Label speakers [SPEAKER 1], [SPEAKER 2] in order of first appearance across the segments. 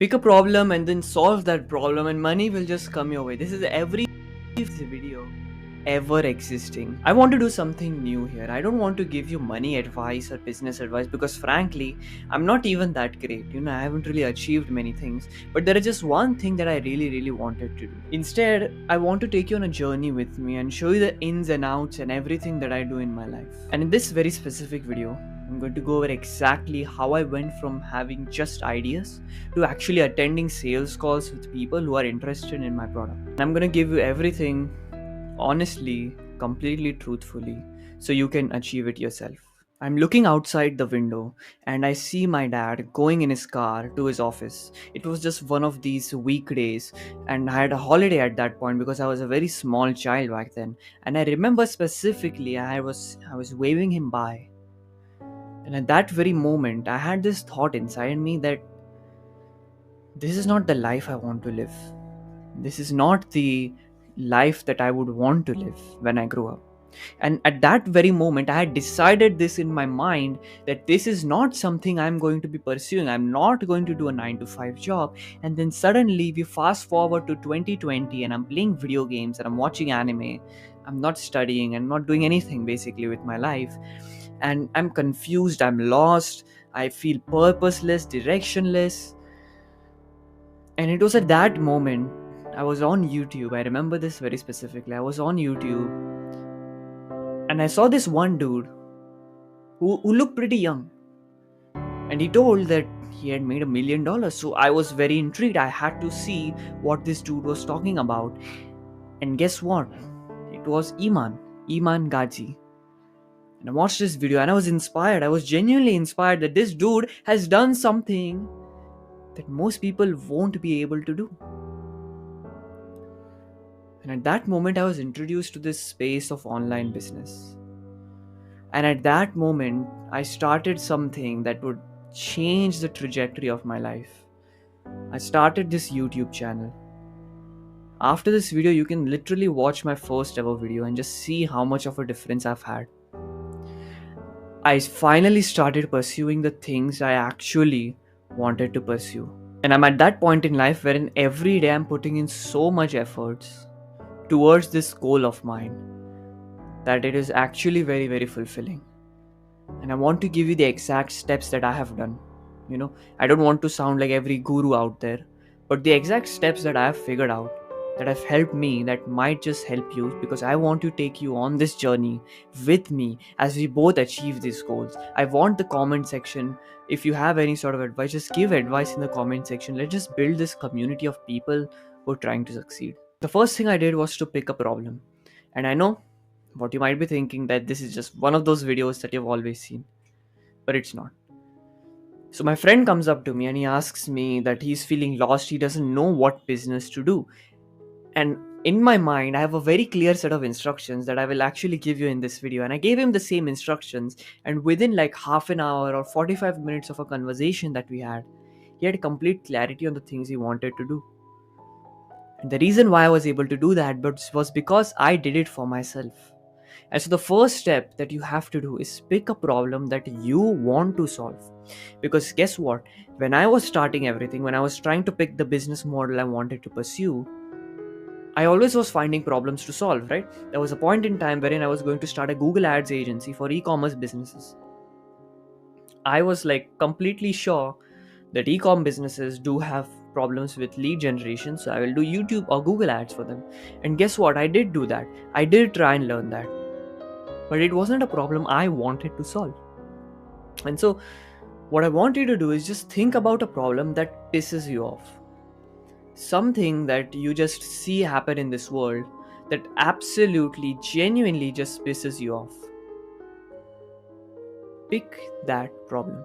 [SPEAKER 1] Pick a problem and then solve that problem, and money will just come your way. This is every video ever existing. I want to do something new here. I don't want to give you money advice or business advice because, frankly, I'm not even that great. I haven't really achieved many things, but there is just one thing that I really, really wanted to do. Instead, I want to take you on a journey with me and show you the ins and outs and everything that I do in my life. And in this very specific video, I'm going to go over exactly how I went from having just ideas to actually attending sales calls with people who are interested in my product. And I'm going to give you everything honestly, completely truthfully, so you can achieve it yourself. I'm looking outside the window and I see my dad going in his car to his office. It was just one of these weekdays, and I had a holiday at that point because I was a very small child back then. And I remember specifically I was waving him by. And at that very moment, I had this thought inside me that this is not the life I want to live. This is not the life that I would want to live when I grow up. And at that very moment, I had decided this in my mind that this is not something I'm going to be pursuing. I'm not going to do a 9 to 5 job. And then suddenly we fast forward to 2020 and I'm playing video games and I'm watching anime. I'm not studying and not doing anything basically with my life. And I'm confused, I'm lost, I feel purposeless, directionless. And it was at that moment I was on YouTube. I remember this very specifically. I was on YouTube and I saw this one dude who looked pretty young. And he told that he had made $1 million. So I was very intrigued. I had to see what this dude was talking about. And guess what? It was Iman Gaji. And I watched this video and I was inspired. I was genuinely inspired that this dude has done something that most people won't be able to do. And at that moment, I was introduced to this space of online business. And at that moment, I started something that would change the trajectory of my life. I started this YouTube channel. After this video, you can literally watch my first ever video and just see how much of a difference I've had. I finally started pursuing the things I actually wanted to pursue. And I'm at that point in life wherein every day I'm putting in so much efforts towards this goal of mine that it is actually very, very fulfilling. And I want to give you the exact steps that I have done. I don't want to sound like every guru out there, but the exact steps that I have figured out that have helped me, that might just help you, because I want to take you on this journey with me as we both achieve these goals. I want the comment section. If you have any sort of advice, just give advice in the comment section. Let's just build this community of people who are trying to succeed. The first thing I did was to pick a problem. And I know what you might be thinking, that this is just one of those videos that you've always seen, but it's not. So my friend comes up to me and he asks me that he's feeling lost. He doesn't know what business to do. And in my mind, I have a very clear set of instructions that I will actually give you in this video. And I gave him the same instructions. And within like half an hour or 45 minutes of a conversation that we had, he had complete clarity on the things he wanted to do. And the reason why I was able to do that was because I did it for myself. And so the first step that you have to do is pick a problem that you want to solve. Because guess what? When I was starting everything, when I was trying to pick the business model I wanted to pursue, I always was finding problems to solve, right? There was a point in time wherein I was going to start a Google Ads agency for e-commerce businesses. I was like completely sure that e-com businesses do have problems with lead generation, so I will do YouTube or Google Ads for them. And guess what? I did do that. I did try and learn that. But it wasn't a problem I wanted to solve. And so what I want you to do is just think about a problem that pisses you off. Something that you just see happen in this world that absolutely, genuinely just pisses you off. Pick that problem,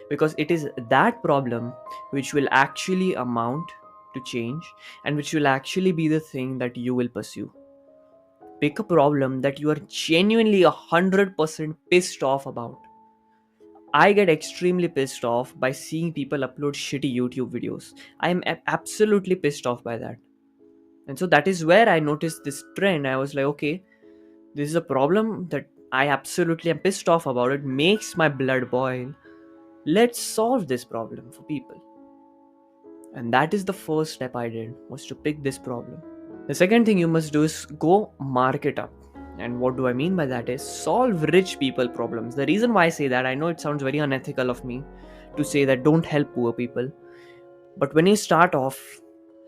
[SPEAKER 1] because it is that problem which will actually amount to change and which will actually be the thing that you will pursue. Pick a problem that you are genuinely 100% pissed off about. I get extremely pissed off by seeing people upload shitty YouTube videos. I am absolutely pissed off by that. And so that is where I noticed this trend. I was like, okay, this is a problem that I absolutely am pissed off about. It makes my blood boil. Let's solve this problem for people. And that is the first step I did, was to pick this problem. The second thing you must do is go market up. And what do I mean by that is solve rich people problems. The reason why I say that, I know it sounds very unethical of me to say that don't help poor people. But when you start off,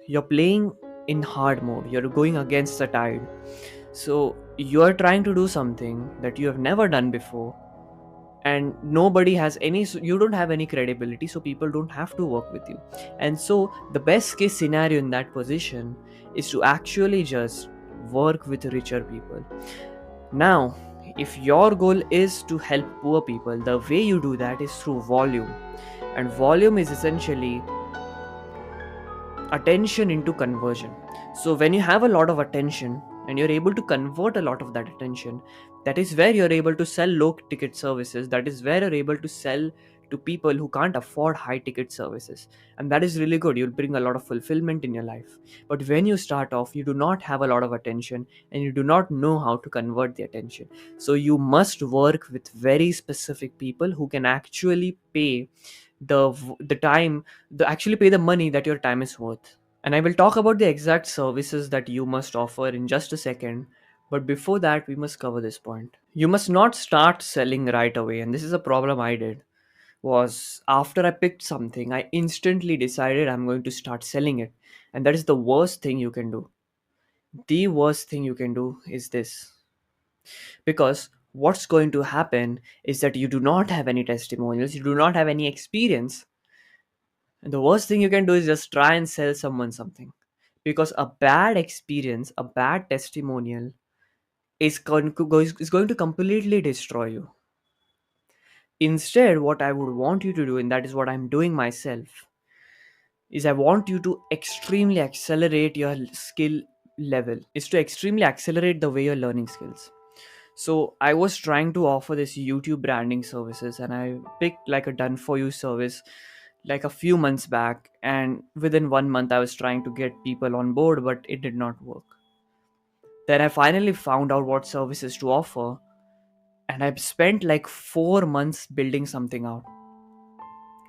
[SPEAKER 1] you're playing in hard mode. You're going against the tide. So you're trying to do something that you have never done before, and nobody has any, so you don't have any credibility, so people don't have to work with you. And so the best case scenario in that position is to actually just work with richer people. Now, if your goal is to help poor people, the way you do that is through volume. And volume is essentially attention into conversion. So when you have a lot of attention and you're able to convert a lot of that attention, that is where you're able to sell low ticket services. That is where you're able to sell to people who can't afford high ticket services. And that is really good. You'll bring a lot of fulfillment in your life. But when you start off, you do not have a lot of attention and you do not know how to convert the attention. So you must work with very specific people who can actually pay the time, the actually pay the money that your time is worth. And I will talk about the exact services that you must offer in just a second. But before that, we must cover this point. You must not start selling right away. And this is a problem I did. Was after I picked something, I instantly decided I'm going to start selling it. And that is the worst thing you can do. The worst thing you can do is this. Because what's going to happen is that you do not have any testimonials, you do not have any experience. And the worst thing you can do is just try and sell someone something. Because a bad experience, a bad testimonial is going to completely destroy you. Instead, what I would want you to do, and that is what I'm doing myself, is I want you to extremely accelerate your skill level, is to extremely accelerate the way you're learning skills. So I was trying to offer this YouTube branding services, and I picked like a done for you service like a few months back, and within 1 month I was trying to get people on board, but it did not work. Then I finally found out what services to offer, and I've spent like 4 months building something out.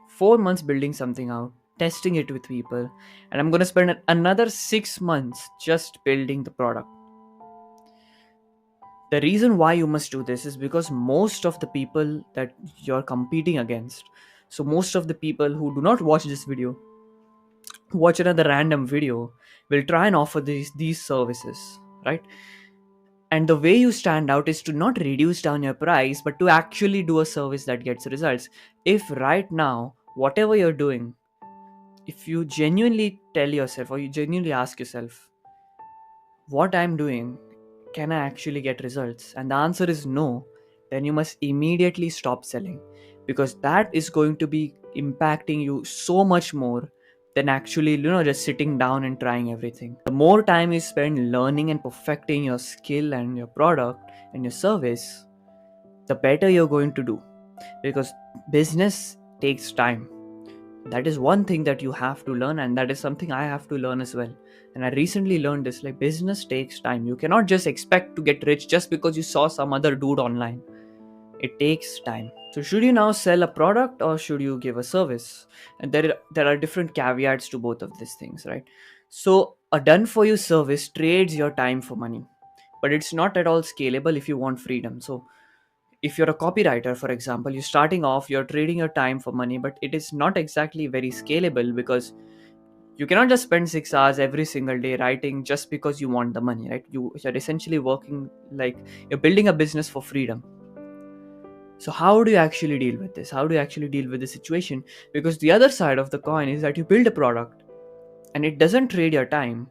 [SPEAKER 1] 4 months building something out, testing it with people, and I'm going to spend another 6 months just building the product. The reason why you must do this is because most of the people that you're competing against, so most of the people who do not watch this video, watch another random video, will try and offer these services, right? And the way you stand out is to not reduce down your price, but to actually do a service that gets results. If right now, whatever you're doing, if you genuinely tell yourself or you genuinely ask yourself, what I'm doing, can I actually get results? And the answer is no, then you must immediately stop selling, because that is going to be impacting you so much more than actually, just sitting down and trying everything. The more time you spend learning and perfecting your skill and your product and your service, the better you're going to do, because business takes time. That is one thing that you have to learn, and that is something I have to learn as well. And I recently learned this, like, business takes time. You cannot just expect to get rich just because you saw some other dude online. It takes time. So should you now sell a product or should you give a service? And there are different caveats to both of these things, right? So a done for you service trades your time for money, but it's not at all scalable if you want freedom. So if you're a copywriter, for example, you're starting off, you're trading your time for money, but it is not exactly very scalable, because you cannot just spend 6 hours every single day writing just because you want the money, right? You're essentially working, like, you're building a business for freedom. So how do you actually deal with this? How do you actually deal with the situation? Because the other side of the coin is that you build a product and it doesn't trade your time,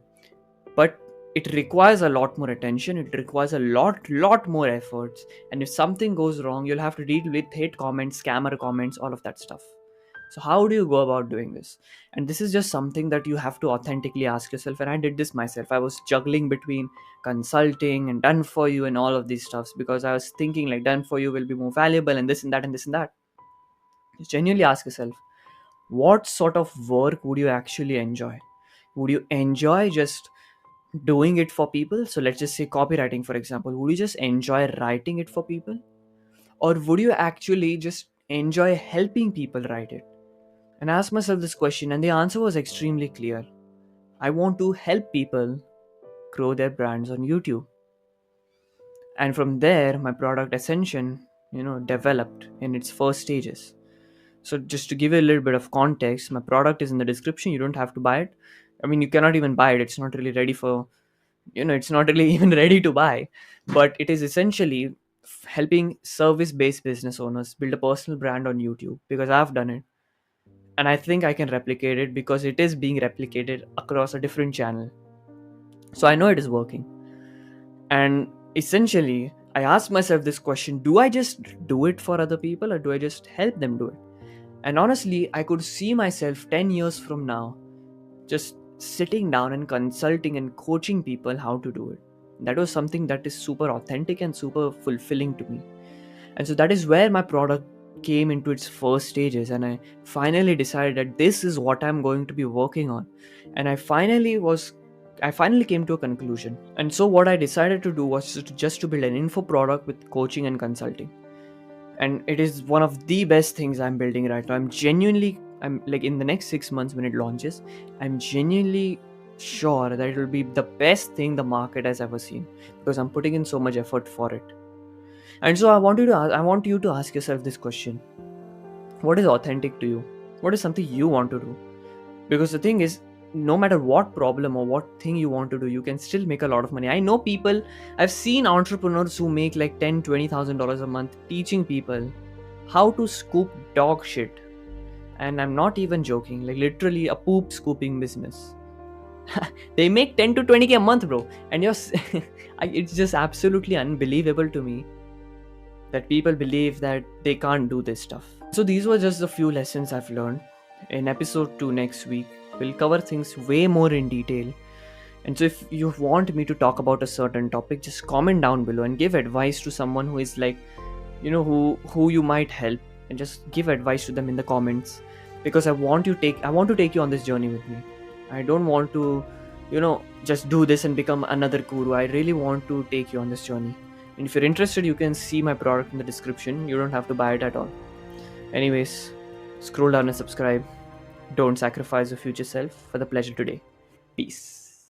[SPEAKER 1] but it requires a lot more attention, it requires a lot more efforts, and if something goes wrong, you'll have to deal with hate comments, scammer comments, all of that stuff. So how do you go about doing this? And this is just something that you have to authentically ask yourself, and I did this myself. I was juggling between consulting and done for you and all of these stuffs, because I was thinking like done for you will be more valuable and this and that and this and that. Just genuinely ask yourself, what sort of work would you actually enjoy? Would you enjoy just doing it for people? So let's just say copywriting, for example. Would you just enjoy writing it for people? Or would you actually just enjoy helping people write it? And I asked myself this question, and the answer was extremely clear. I want to help people grow their brands on YouTube. And from there, my product Ascension, developed in its first stages. So just to give you a little bit of context, my product is in the description. You don't have to buy it. I mean, you cannot even buy it. It's not really ready for, it's not really even ready to buy. But it is essentially helping service-based business owners build a personal brand on YouTube, because I've done it. And I think I can replicate it because it is being replicated across a different channel. So I know it is working. And essentially, I asked myself this question: do I just do it for other people, or do I just help them do it? And honestly, I could see myself 10 years from now just sitting down and consulting and coaching people how to do it. That was something that is super authentic and super fulfilling to me. And so that is where my product came into its first stages, and I finally decided that this is what I'm going to be working on. And I finally came to a conclusion. And so what I decided to do was just to build an info product with coaching and consulting. And it is one of the best things I'm building right now. I'm like, in the next 6 months when it launches, I'm genuinely sure that it will be the best thing the market has ever seen, because I'm putting in so much effort for it. And so I want you to ask yourself this question: what is authentic to you? What is something you want to do? Because the thing is, no matter what problem or what thing you want to do, you can still make a lot of money. I know people, I've seen entrepreneurs who make like $10,000-$20,000 a month teaching people how to scoop dog shit. And I'm not even joking, like literally a poop scooping business. They make 10 to 20K a month, bro. And it's just absolutely unbelievable to me that people believe that they can't do this stuff. So these were just a few lessons I've learned. In episode 2 next week, we'll cover things way more in detail. And so if you want me to talk about a certain topic, just comment down below and give advice to someone who is like, who you might help, and just give advice to them in the comments, because I want to take you on this journey with me. I don't want to, just do this and become another guru. I really want to take you on this journey. And if you're interested, you can see my product in the description. You don't have to buy it at all. Anyways, scroll down and subscribe. Don't sacrifice your future self for the pleasure today. Peace.